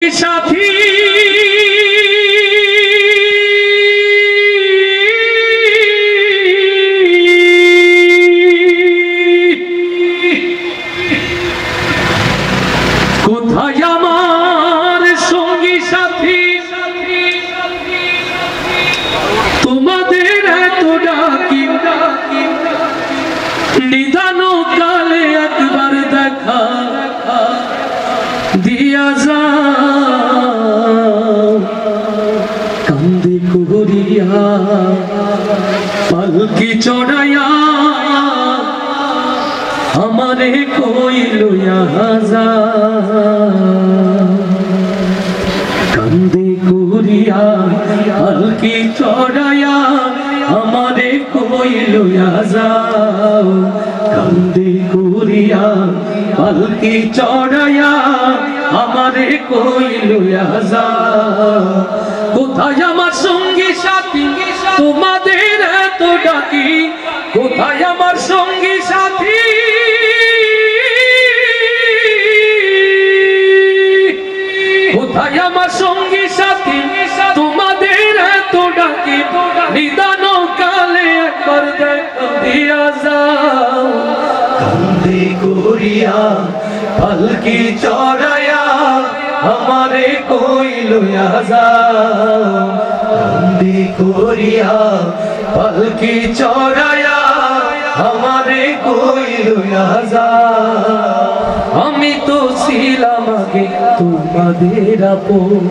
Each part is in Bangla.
साथी কোথায় আমার সঙ্গী সাথী তোমাদের এত ডাকি নিদান কালে একবার দেখা দিয়া যাও কান্দে করিয়া পালকি চড়াইয়া আমারে কই লইয়া যাও কান্দে করিয়া পালকি চড়াইয়া আমারে কই লইয়া যাও কান্দে করিয়া পালকি চড়াইয়া আমারে কই লইয়া যাও কোথায় আমার সঙ্গী সাথী তোমাদের এত ডাকি কোথায় আমার সঙ্গী সাথী কোথায় আমার সঙ্গী সাথী তোমাদের এত ডাকি নিদান কালে একবার দেখা দিয়া যাও কান্দে করিয়া পালকি চড়াইয়া আমারে কই লইয়া যাও কান্দে করিয়া পালকি চড়াইয়া আমারে কই লইয়া যাও আমি তো ছিলাম আগে তোমাদের আপন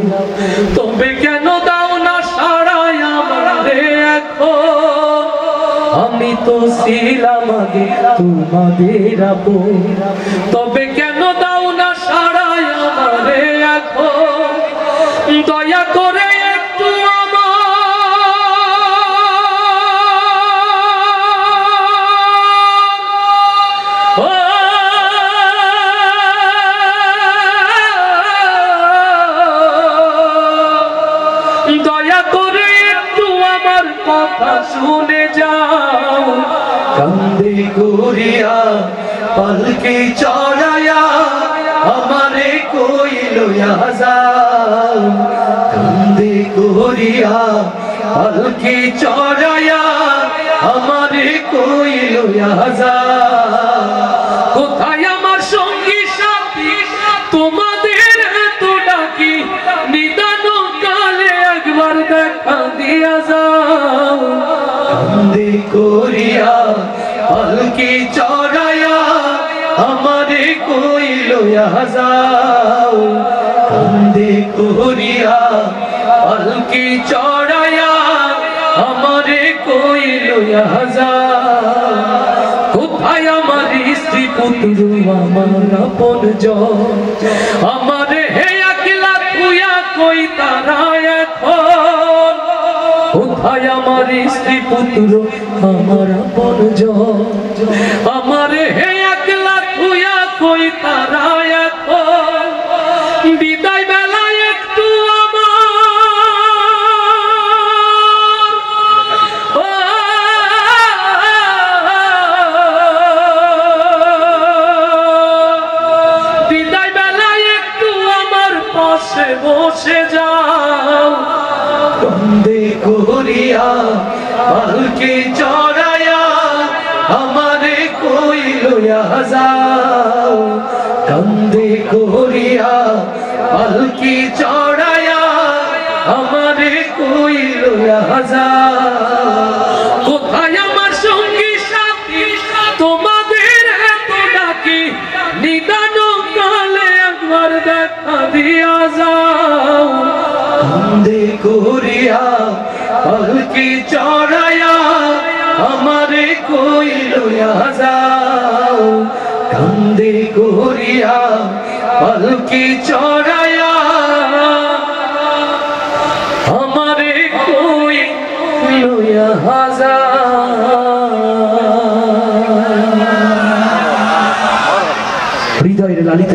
তবে কেন দাও না সাড়াই আমারে এখন আমি তো ছিলাম আগে তোমাদের আপন তবে কেন দাও না সাড়াই আমারে এখন দয়া করে একটু দয়া করে একটু আমার কথা শুনে যাও কান্দে করিয়া পালকি চড়াইয়া আমারে কই লইয়া যাও কান্দে করিয়া পালকি চড়াইয়া আমারে কই লইয়া যাও কোথায় আমার সঙ্গী সাথী তোমাদের এত ডাকি নিদান কালে একবার দেখা দিয়া যাও কান্দে করিয়া পালকি চড়াইয়া আমারে কই লইয়া যাও কান্দে করিয়া পালকি চড়াইয়া আমারে কই লইয়া যাও কোথায় আমার স্ত্রী পুত্র আমার আপনজন আমারে হে একলা তুইয়া কই তারা এখন কোথায় আমার স্ত্রী পুত্র আমার আপনজন আমারে হে একলা তুইয়া কই তারা এখন বিদায় বেলায় একটু বসে যাও কান্দে করিয়া পালকি চড়াইয়া আমারে কই লইয়া যাও কান্দে করিয়া পালকি চড়াইয়া আমারে কই লইয়া যাও কোথায় আমার সঙ্গী সাথী তোমাদের এত ডাকি নিদান কালে একবার দেখা দিয়া যাও কান্দে করিয়া পালকি চড়াইয়া আমারে কই লইয়া যাও কান্দে করিয়া পালকি চড়াইয়া আমারে কই লইয়া যাও হৃদয়ের লালিত